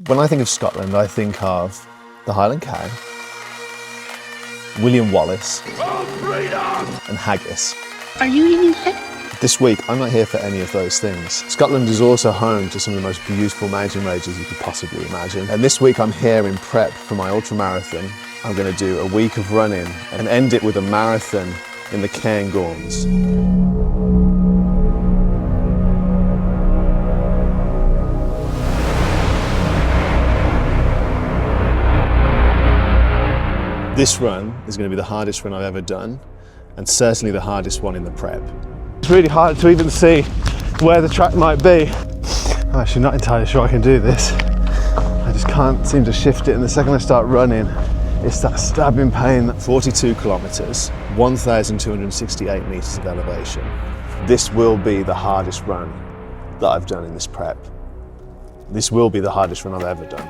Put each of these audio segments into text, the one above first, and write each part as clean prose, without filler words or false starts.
When I think of Scotland, I think of the Highland cow, William Wallace, and haggis. Are you eating pig? This week, I'm not here for any of those things. Scotland is also home to some of the most beautiful mountain ranges you could possibly imagine. And this week I'm here in prep for my ultramarathon. I'm going to do a week of running and end it with a marathon in the Cairngorms. This run is going to be the hardest run I've ever done, and certainly the hardest one in the prep. It's really hard to even see where the track might be. I'm actually not entirely sure I can do this. I just can't seem to shift it, and the second I start running, it's that stabbing pain. 42 kilometres, 1,268 metres of elevation. This will be the hardest run that I've done in this prep. This will be the hardest run I've ever done.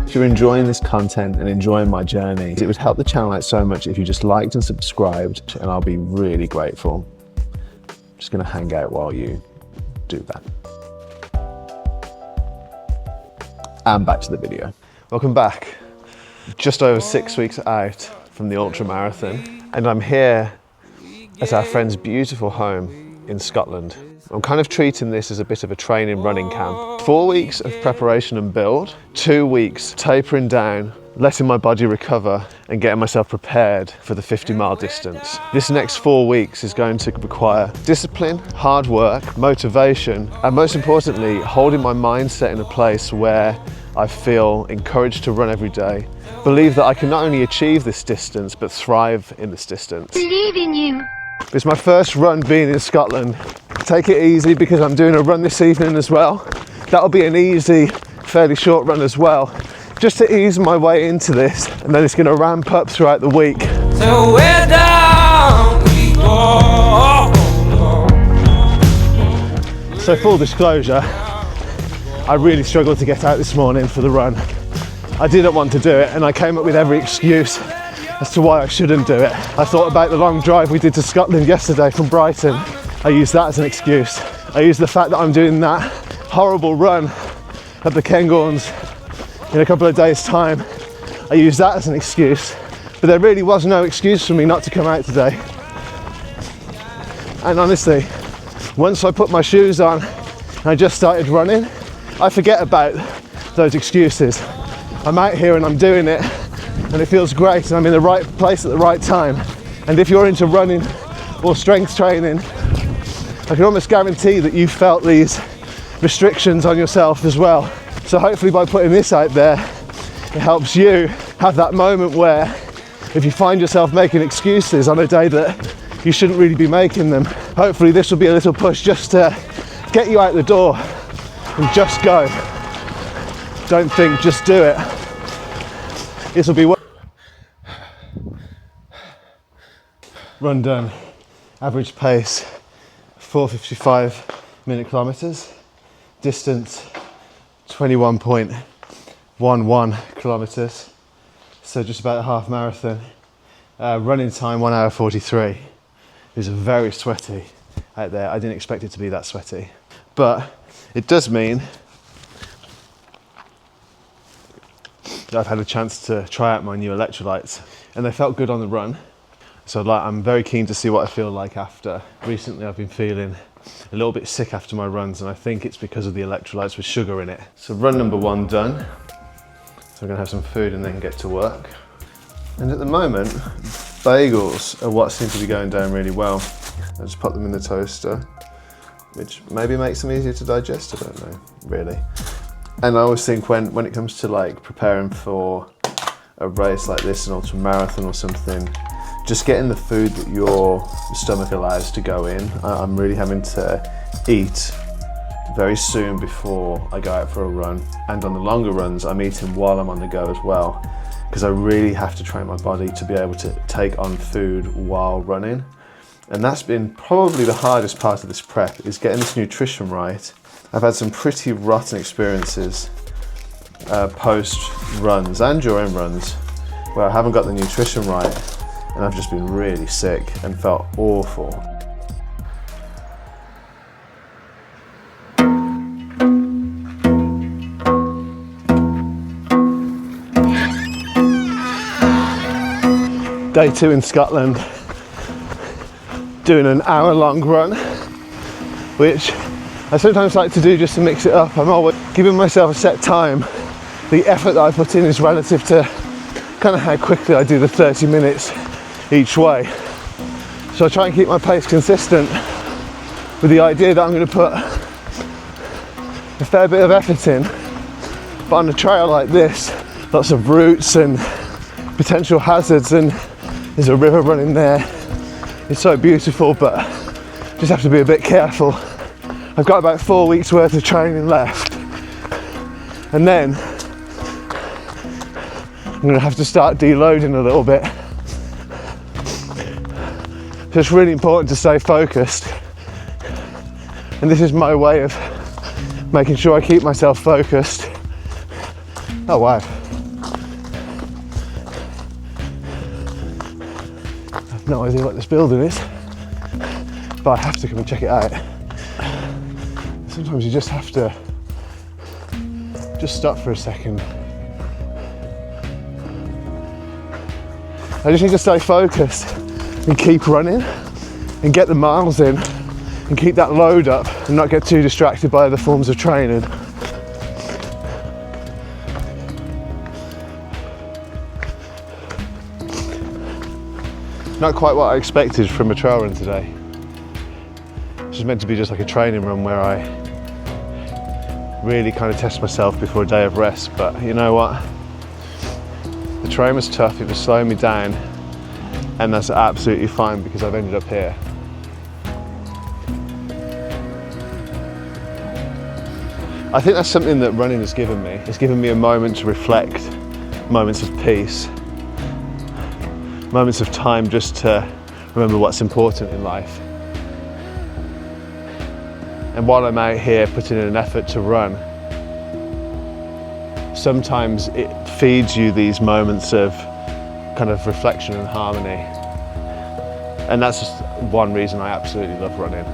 If you're enjoying this content and enjoying my journey, it would help the channel out so much if you just liked and subscribed, and I'll be really grateful. I'm just going to hang out while you do that. And back to the video. Welcome back. Just over 6 weeks out from the ultramarathon, and I'm here at our friend's beautiful home in Scotland. I'm kind of treating this as a bit of a training running camp. 4 weeks of preparation and build, 2 weeks tapering down, letting my body recover and getting myself prepared for the 50-mile distance. This next 4 weeks is going to require discipline, hard work, motivation, and most importantly, holding my mindset in a place where I feel encouraged to run every day, believe that I can not only achieve this distance, but thrive in this distance. Believe in you. It's my first run being in Scotland. Take it easy because I'm doing a run this evening as well. That'll be an easy, fairly short run as well, just to ease my way into this, and then it's going to ramp up throughout the week. So we're down we go. So full disclosure, I really struggled to get out this morning for the run. I didn't want to do it, and I came up with every excuse as to why I shouldn't do it. I thought about the long drive we did to Scotland yesterday from Brighton. I used that as an excuse. I used the fact that I'm doing that horrible run at the Cairngorms in a couple of days' time. I used that as an excuse, but there really was no excuse for me not to come out today. And honestly, once I put my shoes on and I just started running, I forget about those excuses. I'm out here and I'm doing it, and it feels great, and I'm in the right place at the right time. And if you're into running or strength training, I can almost guarantee that you felt these restrictions on yourself as well. So hopefully by putting this out there, it helps you have that moment where if you find yourself making excuses on a day that you shouldn't really be making them, hopefully this will be a little push just to get you out the door and just go. Don't think, just do it. This will be what. Run done. Average pace 4:55 minute kilometers. Distance 21.11 kilometers. So just about a half marathon. Running time 1 hour 43. It was very sweaty out there. I didn't expect it to be that sweaty, but it does mean that I've had a chance to try out my new electrolytes, and they felt good on the run. So I'm very keen to see what I feel like after. Recently I've been feeling a little bit sick after my runs, and I think it's because of the electrolytes with sugar in it. So run number 1 done. So I'm gonna have some food and then get to work. And at the moment, bagels are what seem to be going down really well. I just put them in the toaster, which maybe makes them easier to digest, I don't know, really. And I always think when it comes to like preparing for a race like this, an ultramarathon or something, just getting the food that your stomach allows to go in. I'm really having to eat very soon before I go out for a run. And on the longer runs, I'm eating while I'm on the go as well, because I really have to train my body to be able to take on food while running. And that's been probably the hardest part of this prep, is getting this nutrition right I've had some pretty rotten experiences post runs and during runs where I haven't got the nutrition right and I've just been really sick and felt awful. Day 2 in Scotland, doing an hour-long run, which I sometimes like to do just to mix it up. I'm always giving myself a set time. The effort that I put in is relative to kind of how quickly I do the 30 minutes each way. So I try and keep my pace consistent with the idea that I'm going to put a fair bit of effort in. But on a trail like this, lots of roots and potential hazards, and there's a river running there. It's so beautiful, but just have to be a bit careful. I've got about 4 weeks worth of training left, and then I'm going to have to start deloading a little bit. So it's really important to stay focused, and this is my way of making sure I keep myself focused. Oh wow. I have no idea what this building is, but I have to come and check it out. Sometimes you just have to just stop for a second. I just need to stay focused and keep running and get the miles in and keep that load up and not get too distracted by other forms of training. Not quite what I expected from a trail run today. This was meant to be just like a training run where I really kind of test myself before a day of rest, but you know what? The terrain was tough, it was slowing me down, and that's absolutely fine because I've ended up here. I think that's something that running has given me. It's given me a moment to reflect, moments of peace, moments of time just to remember what's important in life. And while I'm out here putting in an effort to run, sometimes it feeds you these moments of kind of reflection and harmony. And that's just one reason I absolutely love running.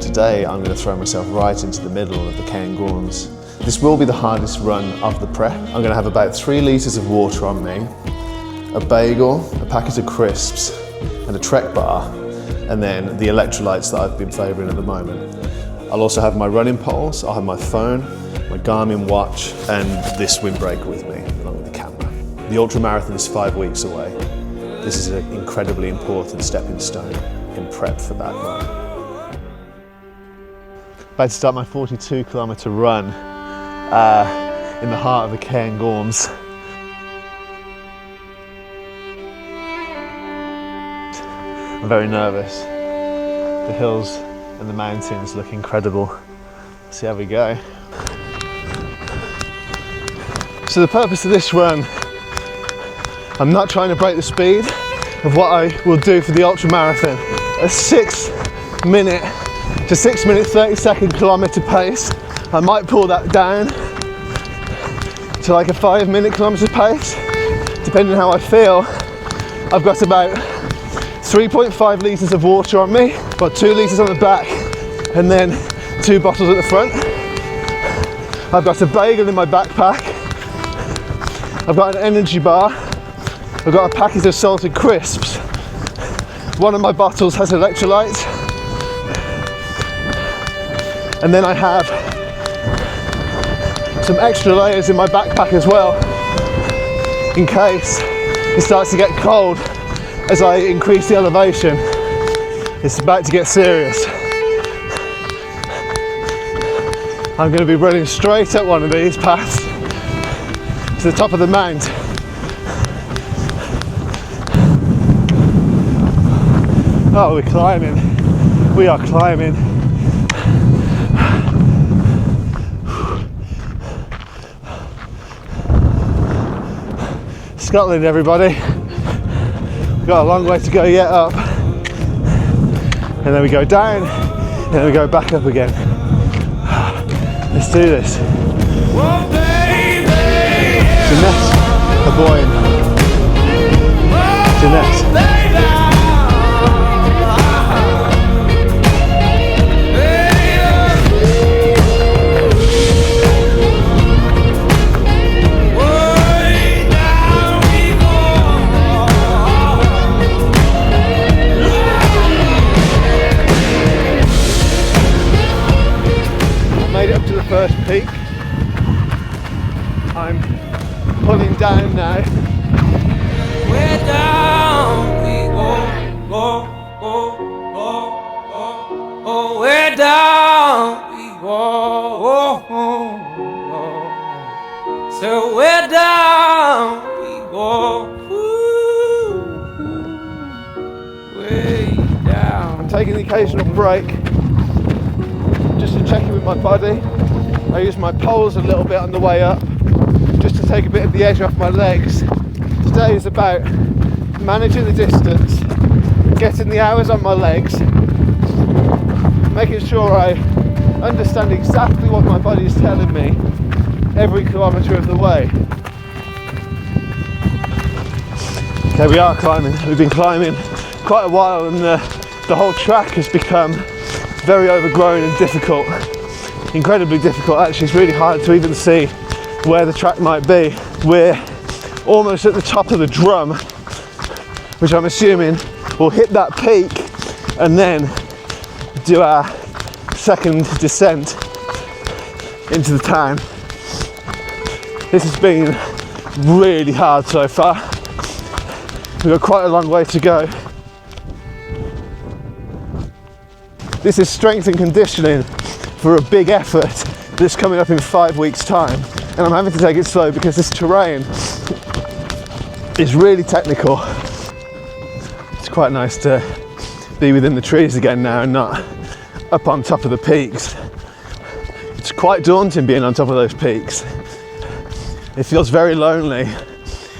Today I'm going to throw myself right into the middle of the Cairngorms. This will be the hardest run of the prep. I'm going to have about 3 litres of water on me, a bagel, a packet of crisps and a Trek bar, and then the electrolytes that I've been favouring at the moment. I'll also have my running poles, I'll have my phone, my Garmin watch and this windbreaker with me, along with the camera. The ultramarathon is 5 weeks away. This is an incredibly important stepping stone in prep for that run. About to start my 42-kilometre run in the heart of the Cairngorms. I'm very nervous. The hills and the mountains look incredible. Let's see how we go. So the purpose of this run, I'm not trying to break the speed of what I will do for the ultramarathon. A 6 minute to 6 minute 30-second kilometre pace. I might pull that down to like a 5 minute kilometre pace, depending on how I feel. I've got about 3.5 litres of water on me, got 2 litres on the back, and then 2 bottles at the front. I've got a bagel in my backpack. I've got an energy bar. I've got a packet of salted crisps. One of my bottles has electrolytes. And then I have some extra layers in my backpack as well, in case it starts to get cold as I increase the elevation. It's about to get serious. I'm going to be running straight up one of these paths to the top of the mount. Oh, we're climbing. We are climbing. Scotland, everybody. We've got a long way to go yet up. And then we go down, and then we go back up again. Let's do this. Jeanette, a boy. Jeanette. Made it up to the first peak. I'm pulling down now. Way down we go, go, way down we go, so way down we go, way down. I'm taking the occasional break just to check in with my body. I use my poles a little bit on the way up just to take a bit of the edge off my legs. Today is about managing the distance, getting the hours on my legs, making sure I understand exactly what my body is telling me every kilometre of the way. Okay, we are climbing. We've been climbing quite a while, and the whole track has become very overgrown and difficult. Incredibly difficult, actually. It's really hard to even see where the track might be. We're almost at the top of the drum, which I'm assuming we'll hit that peak and then do our second descent into the town. This has been really hard so far. We've got quite a long way to go. This is strength and conditioning for a big effort that's coming up in 5 weeks' time, and I'm having to take it slow because this terrain is really technical. It's quite nice to be within the trees again now and not up on top of the peaks. It's quite daunting being on top of those peaks. It feels very lonely,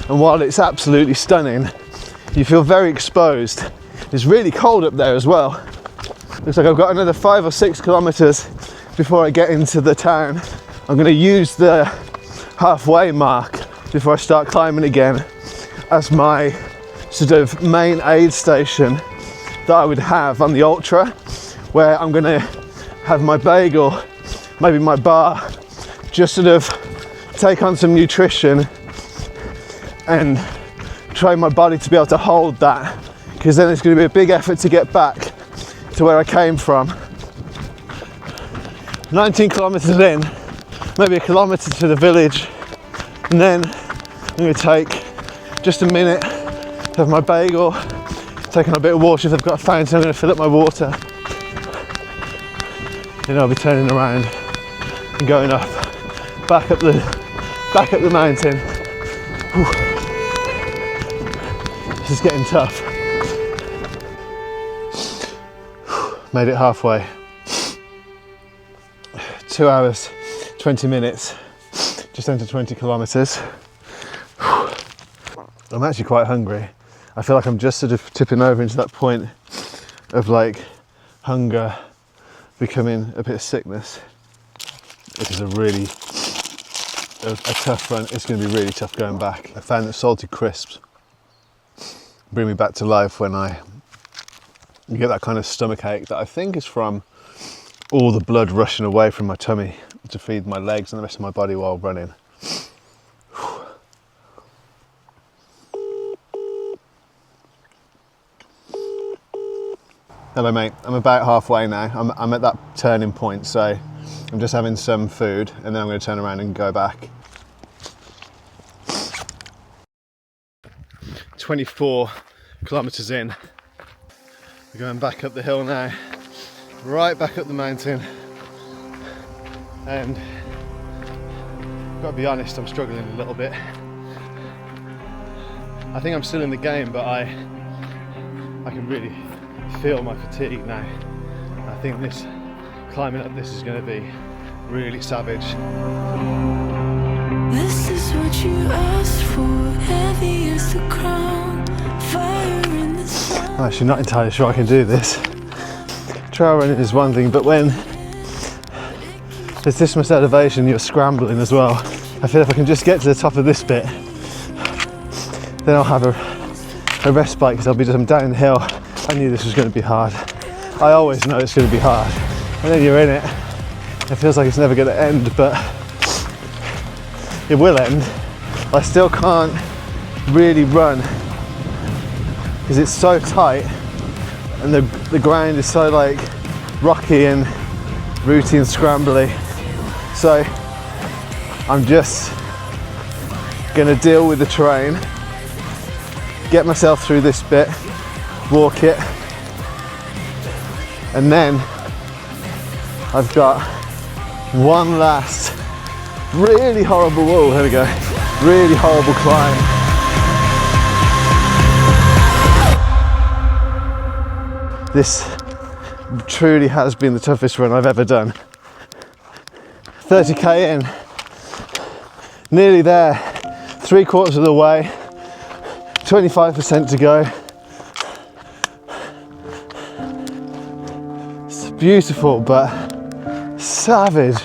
and while it's absolutely stunning, you feel very exposed. It's really cold up there as well. Looks like I've got another 5 or 6 kilometres before I get into the town. I'm going to use the halfway mark before I start climbing again as my sort of main aid station that I would have on the ultra, where I'm going to have my bagel, maybe my bar, just sort of take on some nutrition and train my body to be able to hold that, because then it's going to be a big effort to get back to where I came from. 19 kilometres in, maybe a kilometre to the village, and then I'm going to take just a minute to have my bagel, taking a bit of water. If I've got a fountain, I'm going to fill up my water. Then I'll be turning around and going up, back up the mountain. Whew. This is getting tough. Made it halfway. 2 hours, 20 minutes, just under 20 kilometres. I'm actually quite hungry. I feel like I'm just sort of tipping over into that point of like hunger becoming a bit of sickness. This is a really a tough run. It's going to be really tough going back. I found that salty crisps bring me back to life when you get that kind of stomach ache that I think is from all the blood rushing away from my tummy to feed my legs and the rest of my body while running. Hello mate, I'm about halfway now. I'm at that turning point, so I'm just having some food and then I'm going to turn around and go back. 24 kilometres in. We're going back up the hill now, right back up the mountain, and I've got to be honest, I'm struggling a little bit. I think I'm still in the game, but I can really feel my fatigue now. I think this climbing up this is going to be really savage. This is what you asked for, heavy I'm actually not entirely sure I can do this. Trail running is one thing, but when there's this much elevation, you're scrambling as well. I feel if I can just get to the top of this bit, then I'll have a respite, because I'll be just downhill. I knew this was going to be hard. I always know it's going to be hard. And then you're in it. It feels like it's never going to end, but it will end. I still can't really run because it's so tight and the ground is so like rocky and rooty and scrambly. So I'm just gonna deal with the terrain, get myself through this bit, walk it, and then I've got one last really horrible, whoa, there we go, really horrible climb. This truly has been the toughest run I've ever done. 30k in, nearly there, 3/4 of the way, 25% to go. It's beautiful, but savage.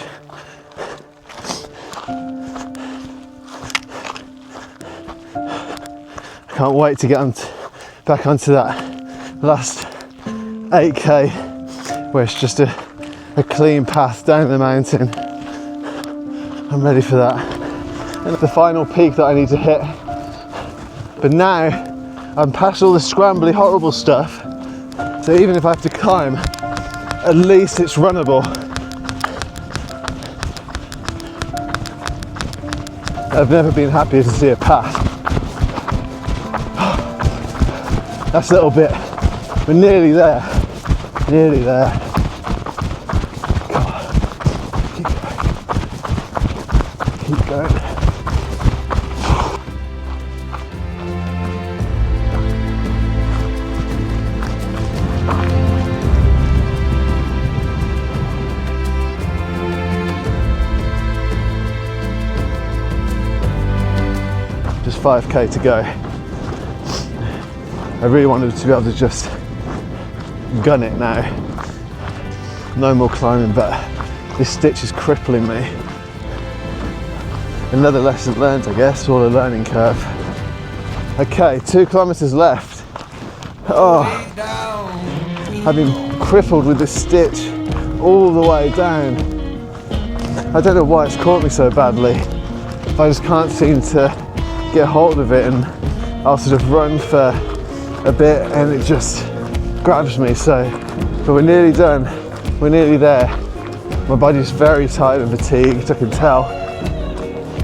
I can't wait to get back onto that last 8k where it's just a clean path down the mountain. I'm ready for that. And the final peak that I need to hit. But now I'm past all the scrambly, horrible stuff. So even if I have to climb, at least it's runnable. I've never been happier to see a path. That's a little bit. We're nearly there. Nearly there. Come on. Keep going. Keep going. Just 5k to go. I really wanted to be able to just gun it now. No more climbing, but this stitch is crippling me. Another lesson learned, I guess, or a learning curve. Okay, 2 kilometers left. Oh, I've been crippled with this stitch all the way down. I don't know why it's caught me so badly. I just can't seem to get hold of it, and I'll sort of run for a bit and it just grabs me. So, but we're nearly done. We're nearly there. My body's very tired and fatigued, I can tell.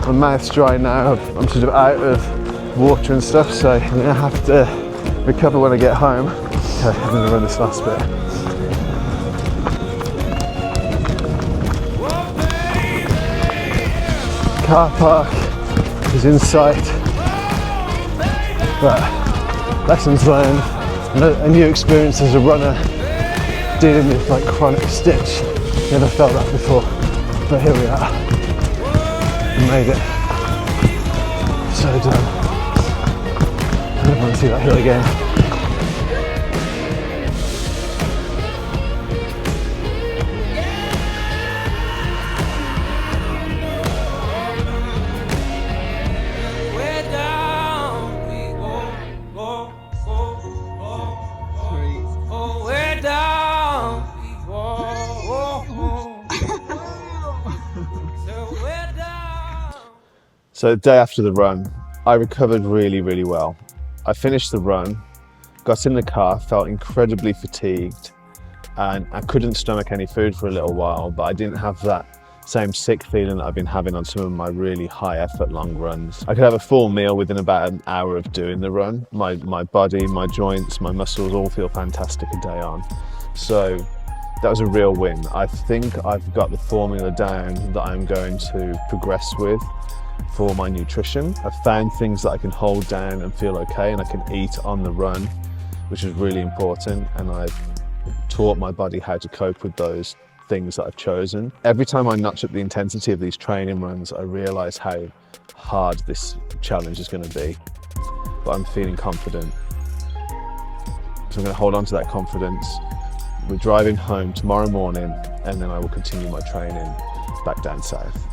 My mouth's dry now. I'm sort of out of water and stuff, so I'm gonna have to recover when I get home. Okay, I'm gonna run this last bit. Car park is in sight, but lessons learned, a new experience as a runner, dealing with like chronic stitch. Never felt that before, but here we are. We made it. So done. I don't want to see that hill again. So the day after the run, I recovered really, really well. I finished the run, got in the car, felt incredibly fatigued, and I couldn't stomach any food for a little while, but I didn't have that same sick feeling that I've been having on some of my really high effort long runs. I could have a full meal within about an hour of doing the run. My body, my joints, my muscles all feel fantastic a day on. So that was a real win. I think I've got the formula down that I'm going to progress with for my nutrition. I've found things that I can hold down and feel okay, and I can eat on the run, which is really important, and I've taught my body how to cope with those things that I've chosen. Every time I notch up the intensity of these training runs, I realise how hard this challenge is going to be, but I'm feeling confident. So I'm going to hold on to that confidence. We're driving home tomorrow morning, and then I will continue my training back down south.